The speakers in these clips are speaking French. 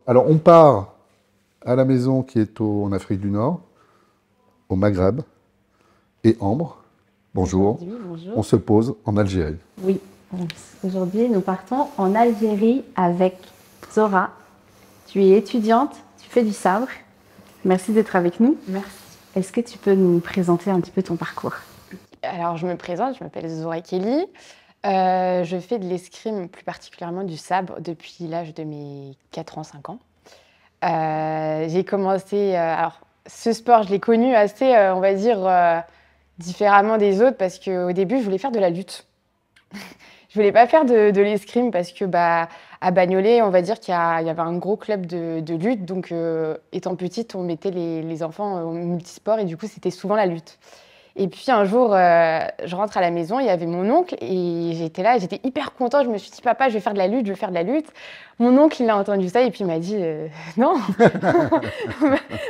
Alors, on part à la maison qui est en Afrique du Nord, au Maghreb, et Ambre, bonjour, Aujourd'hui, on bonjour. se pose en Algérie. Oui, aujourd'hui, nous partons en Algérie avec Zora. Tu es étudiante, tu fais du sabre. Merci d'être avec nous. Merci. Est-ce que tu peux nous présenter un petit peu ton parcours? Alors, je me présente, je m'appelle Zora Kelly. Je fais de l'escrime, plus particulièrement du sabre, depuis l'âge de mes 4 ans, 5 ans. J'ai commencé... alors, ce sport, je l'ai connu assez, on va dire, différemment des autres, parce qu'au début, je voulais faire de la lutte. Je voulais pas faire de l'escrime parce que à Bagnolet, on va dire il y avait un gros club de lutte. Donc, étant petite, on mettait les enfants au multisport et du coup, c'était souvent la lutte. Et puis un jour, je rentre à la maison, il y avait mon oncle et j'étais là, j'étais hyper contente. Je me suis dit, papa, je vais faire de la lutte, je vais faire de la lutte. Mon oncle, il a entendu ça et puis il m'a dit, non,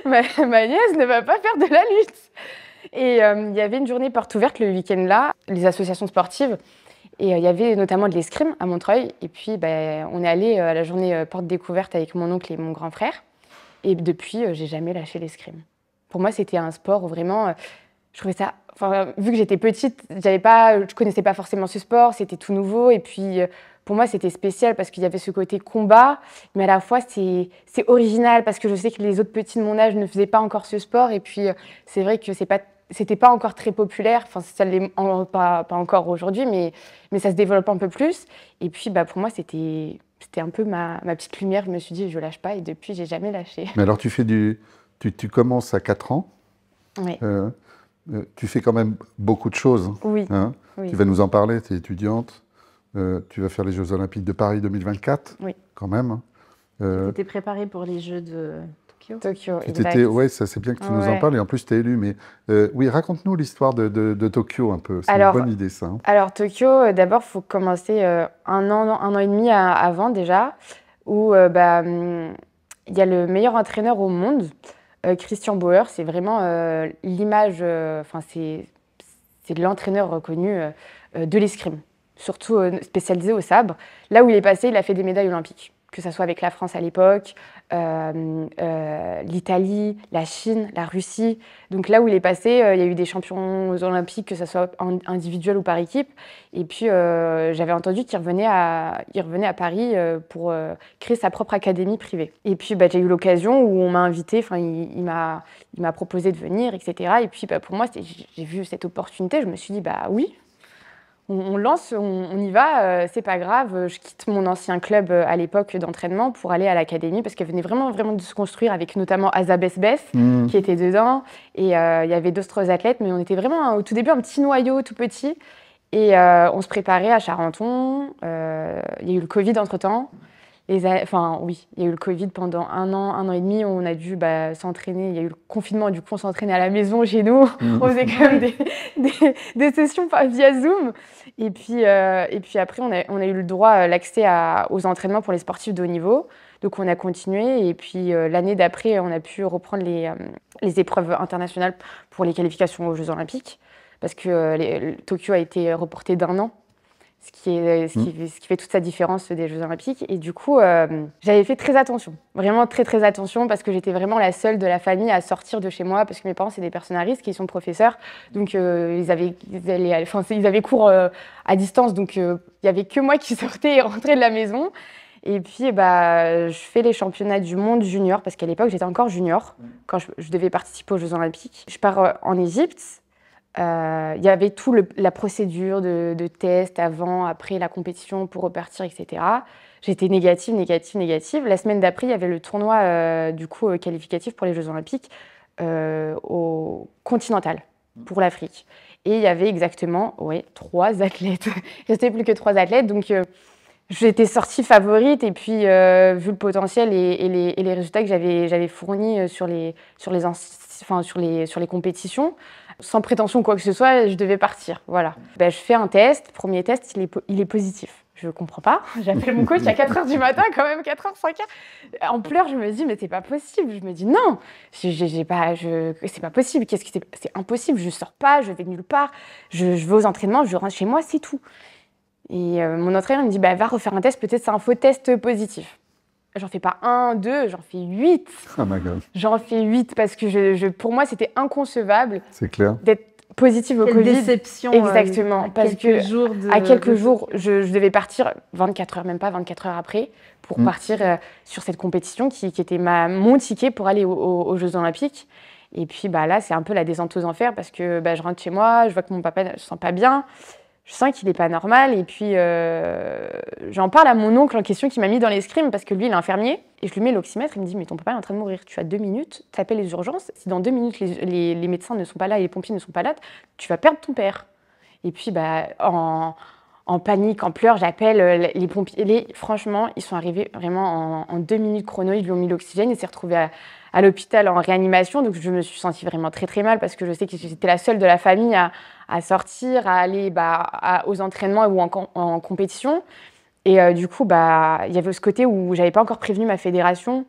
ma nièce ne va pas faire de la lutte. Et il y avait une journée porte ouverte le week-end là, les associations sportives. Et il y avait notamment de l'escrime à Montreuil. Et puis, on est allé à la journée porte découverte avec mon oncle et mon grand frère. Et depuis, j'ai jamais lâché l'escrime. Pour moi, c'était un sport où vraiment, je trouvais ça... Enfin, vu que j'étais petite, je connaissais pas forcément ce sport, c'était tout nouveau. Et puis, pour moi, c'était spécial parce qu'il y avait ce côté combat. Mais à la fois, c'est original parce que je sais que les autres petits de mon âge ne faisaient pas encore ce sport. Et puis, c'est vrai que c'était pas encore très populaire, enfin ça l'est pas encore aujourd'hui, mais ça se développe un peu plus. Et puis pour moi, c'était un peu ma petite lumière. Je me suis dit, je lâche pas, et depuis, j'ai jamais lâché. Mais alors, tu commences à 4 ans, Oui, euh, tu fais quand même beaucoup de choses, oui, hein. oui, Tu vas nous en parler, tu es étudiante, tu vas faire les Jeux Olympiques de Paris 2024, oui. quand même, hein. Tu Euh, t'étais préparée pour les Jeux de Tokyo? Tokyo, Tu exact. ouais, ça c'est bien que tu nous en Ouais. parles, et en plus tu es élu, mais oui, raconte-nous l'histoire de Tokyo un peu, c'est une Alors, bonne idée ça, hein. alors Tokyo, d'abord, il faut commencer un an et demi avant déjà, où il y a le meilleur entraîneur au monde, Christian Bauer. C'est vraiment l'image, enfin c'est l'entraîneur reconnu de l'escrime, surtout spécialisé au sabre. Là où il est passé, il a fait des médailles olympiques, que ce soit avec la France à l'époque, l'Italie, la Chine, la Russie. Donc là où il est passé, il y a eu des champions olympiques, que ce soit individuel ou par équipe. Et puis j'avais entendu il revenait à Paris pour créer sa propre académie privée. Et puis j'ai eu l'occasion où on m'a invité, enfin il m'a proposé de venir, etc. Et puis pour moi, j'ai vu cette opportunité, je me suis dit oui, on lance, on y va, c'est pas grave. Je quitte mon ancien club à l'époque d'entraînement pour aller à l'académie parce qu'elle venait vraiment, vraiment de se construire avec notamment Asa Besbes Hmm. qui était dedans. Et il y avait d'autres athlètes, mais on était vraiment au tout début un petit noyau tout petit. Et on se préparait à Charenton. Il y a eu le Covid entre-temps. Enfin, oui, il y a eu le Covid pendant un an et demi. On a dû s'entraîner. Il y a eu le confinement, du coup, on s'entraînait à la maison chez nous. On faisait quand même des sessions via Zoom. Et puis après, on a eu le droit, l'accès aux entraînements pour les sportifs de haut niveau. Donc, on a continué. Et puis, l'année d'après, on a pu reprendre les épreuves internationales pour les qualifications aux Jeux Olympiques. Parce que Tokyo a été reporté d'un an, ce qui fait toute sa différence des Jeux Olympiques. Et du coup, j'avais fait très attention, vraiment très très attention, parce que j'étais vraiment la seule de la famille à sortir de chez moi, parce que mes parents, c'est des personnes à risque, ils sont professeurs, donc ils avaient cours à distance, donc il n'y avait que moi qui sortais et rentrais de la maison. Et puis, je fais les championnats du monde junior, parce qu'à l'époque, j'étais encore junior, quand je devais participer aux Jeux Olympiques. Je pars en Égypte. Il y avait la procédure de test avant, après la compétition pour repartir, etc. J'étais négative, négative, négative. La semaine d'après, il y avait le tournoi qualificatif pour les Jeux Olympiques au Continental pour l'Afrique. Et il y avait exactement 3 athlètes. Il restait plus que 3 athlètes. Donc, j'étais sortie favorite. Et puis, vu le potentiel et les résultats que j'avais fournis sur les compétitions, sans prétention ou quoi que ce soit, je devais partir. Voilà. Je fais un test. Premier test, il est positif. Je comprends pas. J'appelle mon coach à 4h du matin, quand même, 4h, 5h. En pleurs, je me dis, mais c'est pas possible. Je me dis, non, c'est pas possible. C'est impossible. Je sors pas, je vais nulle part. Je vais aux entraînements, je rentre chez moi, c'est tout. Et mon entraîneur me dit, va refaire un test, peut-être c'est un faux test positif. j'en fais pas 1, 2, j'en fais 8. Oh my God. J'en fais 8 parce que pour moi, c'était inconcevable C'est clair. d'être positive au Quelle Covid. déception. Exactement, parce que à quelques jours, je devais partir 24 heures, même pas 24 heures après, pour partir sur cette compétition qui était mon ticket pour aller aux Jeux Olympiques. Et puis là, c'est un peu la descente aux enfers parce que je rentre chez moi, je vois que mon papa ne se sent pas bien, je sens qu'il n'est pas normal. Et puis, j'en parle à mon oncle en question qui m'a mis dans l'escrime parce que lui, il est infirmier. Et je lui mets l'oxymètre, il me dit « Mais ton papa est en train de mourir, tu as 2 minutes, tu appelles les urgences. Si dans 2 minutes, les médecins ne sont pas là et les pompiers ne sont pas là, tu vas perdre ton père. » Et puis, en panique, en pleurs, j'appelle les pompiers. Franchement, ils sont arrivés vraiment en 2 minutes chrono, ils lui ont mis l'oxygène, il s'est retrouvé à l'hôpital en réanimation. Donc, je me suis sentie vraiment très, très mal parce que je sais que j'étais la seule de la famille à sortir, à aller aux entraînements ou en compétition. Et du coup, il y avait ce côté où j'avais pas encore prévenu ma fédération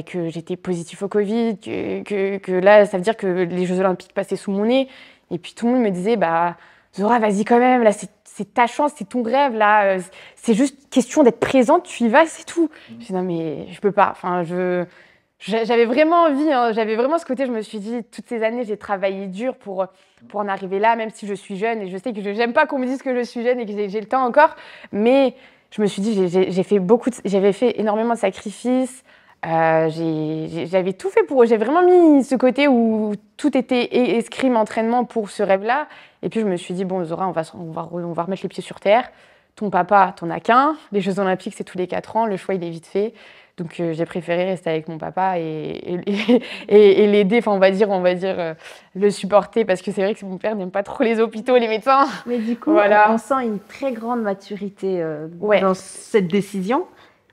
que j'étais positif au Covid, que là, ça veut dire que les Jeux Olympiques passaient sous mon nez. Et puis, tout le monde me disait Zora, vas-y quand même, là, c'est ta chance, c'est ton rêve, là, c'est juste question d'être présente, tu y vas, c'est tout. Je dis, non, mais je peux pas. Enfin, j'avais vraiment envie, hein, j'avais vraiment ce côté, je me suis dit, toutes ces années, j'ai travaillé dur pour en arriver là, même si je suis jeune, et je sais que j'aime pas qu'on me dise que je suis jeune et que j'ai le temps encore, mais je me suis dit, j'avais fait énormément de sacrifices, j'avais tout fait j'ai vraiment mis ce côté où tout était escrime, entraînement pour ce rêve-là. Et puis je me suis dit, bon Zora, on va remettre les pieds sur terre. Ton papa, t'en as qu'un. Les Jeux Olympiques, c'est tous les 4 ans. Le choix, il est vite fait. Donc j'ai préféré rester avec mon papa et l'aider, enfin on va dire le supporter, parce que c'est vrai que mon père n'aime pas trop les hôpitaux, les médecins. Mais du coup, voilà. on sent une très grande maturité ouais. dans cette décision.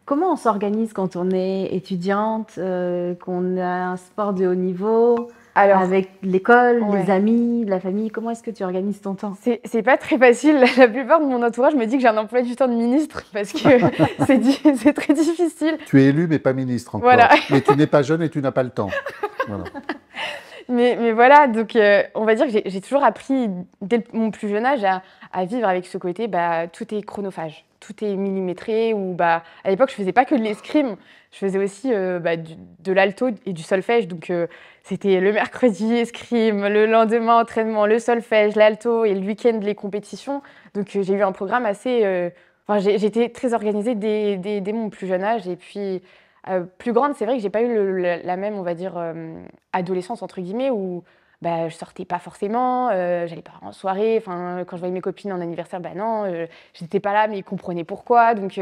Comment on s'organise quand on est étudiante, qu'on a un sport de haut niveau, avec l'école, les amis, la famille? Comment est-ce que tu organises ton temps? C'est pas très facile. La plupart de mon entourage me dit que j'ai un emploi du temps de ministre parce que c'est très difficile. Tu es élu mais pas ministre encore. Voilà. Mais tu n'es pas jeune et tu n'as pas le temps. Voilà. Mais voilà, donc on va dire que j'ai toujours appris dès mon plus jeune âge à vivre avec ce côté, tout est chronophage, tout est millimétré. À l'époque, je faisais pas que de l'escrime, je faisais aussi de l'alto et du solfège. Donc c'était le mercredi escrime, le lendemain entraînement, le solfège, l'alto et le week-end les compétitions. Donc j'ai eu un programme assez... j'étais très organisée dès mon plus jeune âge. Et puis... plus grande, c'est vrai que j'ai pas eu la même, on va dire, adolescence entre guillemets, où je sortais pas forcément, j'allais pas en soirée. Enfin, quand je voyais mes copines en anniversaire, non, j'étais pas là, mais ils comprenaient pourquoi. Donc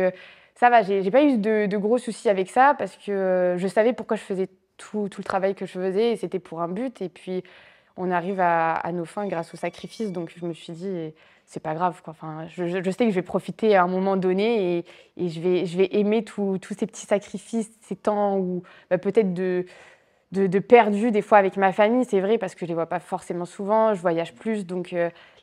ça va, j'ai pas eu de gros soucis avec ça parce que je savais pourquoi je faisais tout le travail que je faisais et c'était pour un but. Et puis on arrive à nos fins grâce au sacrifice. Donc je me suis dit, c'est pas grave, quoi. Enfin, je sais que je vais profiter à un moment donné et je vais aimer tous ces petits sacrifices, ces temps où peut-être de perdu des fois avec ma famille, c'est vrai, parce que je les vois pas forcément souvent, je voyage plus, donc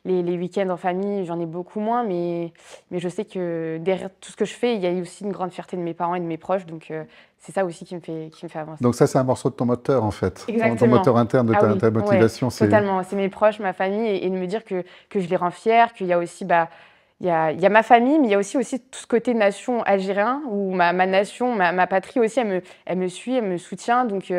les week-ends en famille, j'en ai beaucoup moins, mais je sais que derrière tout ce que je fais, il y a aussi une grande fierté de mes parents et de mes proches, donc c'est ça aussi qui me fait avancer. Donc ça, c'est un morceau de ton moteur, en fait. Exactement. Ton moteur interne de ta motivation. Ouais, totalement, c'est mes proches, ma famille, et de me dire que je les rends fiers, qu'il y a aussi... Il y a ma famille, mais il y a aussi tout ce côté nation algérien, où ma nation, ma patrie aussi, elle me suit, elle me soutient. Donc,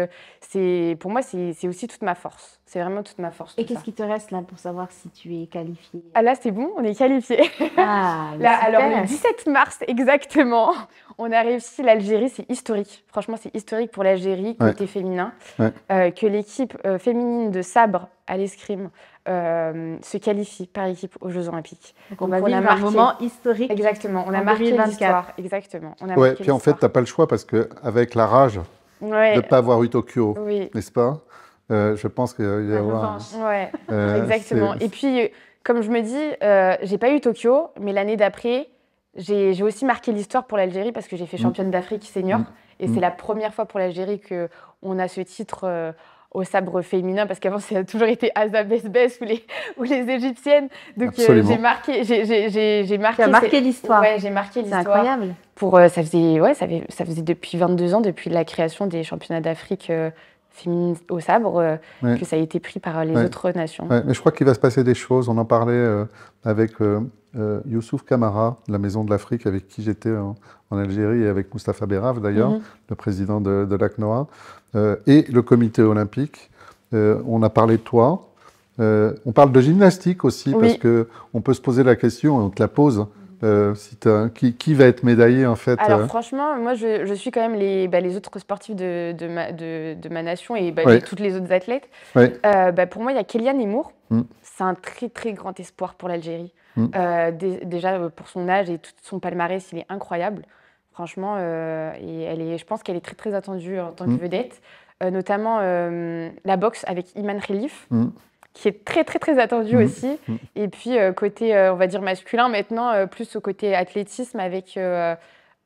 pour moi, c'est aussi toute ma force. C'est vraiment toute ma force. Et qu'est-ce qui te reste là pour savoir si tu es qualifiée? Ah là, c'est bon, on est qualifiés. Ah, là, alors, le 17 mars, exactement, on a réussi l'Algérie. C'est historique. Franchement, c'est historique pour l'Algérie, côté féminin. Ouais. Que l'équipe féminine de sabre à l'escrime se qualifie par équipe aux Jeux Olympiques. Donc on va vivre un moment historique. Exactement, on a marqué l'histoire. Exactement. Ouais, puis en fait, tu n'as pas le choix parce qu'avec la rage de ne pas avoir eu Tokyo, n'est-ce pas? Je pense qu'il y a avoir... Ouais, exactement. Et puis, comme je me dis, j'ai pas eu Tokyo, mais l'année d'après, j'ai aussi marqué l'histoire pour l'Algérie parce que j'ai fait championne d'Afrique senior. Et c'est la première fois pour l'Algérie qu'on a ce titre... au sabre féminin, parce qu'avant, ça a toujours été Asa Besbes ou les Égyptiennes. Donc, j'ai marqué... Tu as marqué l'histoire. Ouais, j'ai marqué l'histoire. C'est incroyable. Ça faisait depuis 22 ans, depuis la création des championnats d'Afrique féminine au sabre, que ça a été pris par les autres nations. Ouais, mais je crois qu'il va se passer des choses. On en parlait avec Youssouf Kamara, de la Maison de l'Afrique, avec qui j'étais en Algérie, et avec Moustapha Berraf d'ailleurs, le président de l'ACNOA, et le comité olympique. On a parlé de toi. On parle de gymnastique aussi, parce qu'on peut se poser la question, on te la pose. Qui va être médaillé en fait? Alors franchement, moi je suis quand même les autres sportifs de ma nation et toutes les autres athlètes. Pour moi, il y a Kélian Imour. C'est un très très grand espoir pour l'Algérie. Déjà pour son âge et tout son palmarès, il est incroyable. Franchement, et je pense qu'elle est très très attendue en tant que vedette. Notamment la boxe avec Iman Khelif. Qui est très très très attendu aussi. Et puis côté, on va dire masculin maintenant, plus au côté athlétisme avec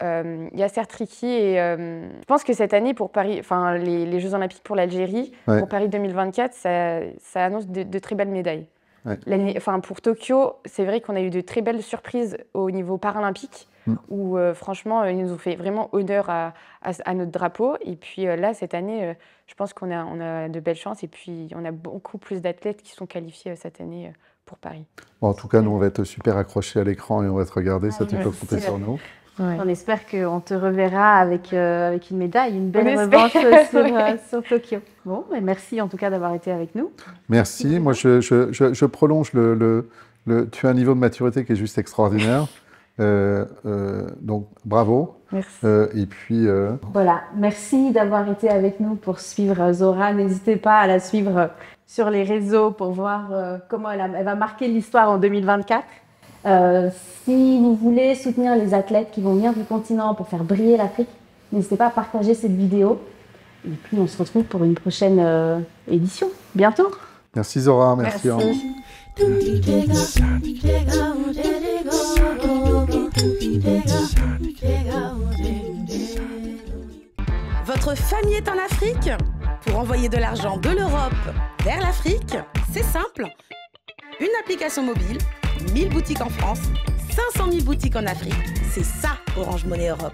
Yasser Triki. Et je pense que cette année pour Paris, enfin les Jeux Olympiques pour l'Algérie, pour Paris 2024, ça annonce de très belles médailles. Pour Tokyo, c'est vrai qu'on a eu de très belles surprises au niveau paralympique, où franchement, ils nous ont fait vraiment honneur à notre drapeau. Et puis là, cette année, je pense qu'on a de belles chances. Et puis, on a beaucoup plus d'athlètes qui sont qualifiés cette année pour Paris. Bon, en tout cas, nous, on va être super accrochés à l'écran et on va te regarder. Ça, tu peux compter sur nous. On espère qu'on te reverra avec une médaille, une belle revanche sur Tokyo. Bon, mais merci en tout cas d'avoir été avec nous. Merci. Moi, je prolonge tu as un niveau de maturité qui est juste extraordinaire. Donc, bravo. Merci. Et puis... Voilà, merci d'avoir été avec nous pour suivre Zora. N'hésitez pas à la suivre sur les réseaux pour voir comment elle va marquer l'histoire en 2024. Si vous voulez soutenir les athlètes qui vont venir du continent pour faire briller l'Afrique, n'hésitez pas à partager cette vidéo. Et puis on se retrouve pour une prochaine édition. Bientôt. Merci Zora, merci. Votre famille est en Afrique? Pour envoyer de l'argent de l'Europe vers l'Afrique, c'est simple. Une application mobile, 1000 boutiques en France, 500 000 boutiques en Afrique. C'est ça, Orange Money Europe.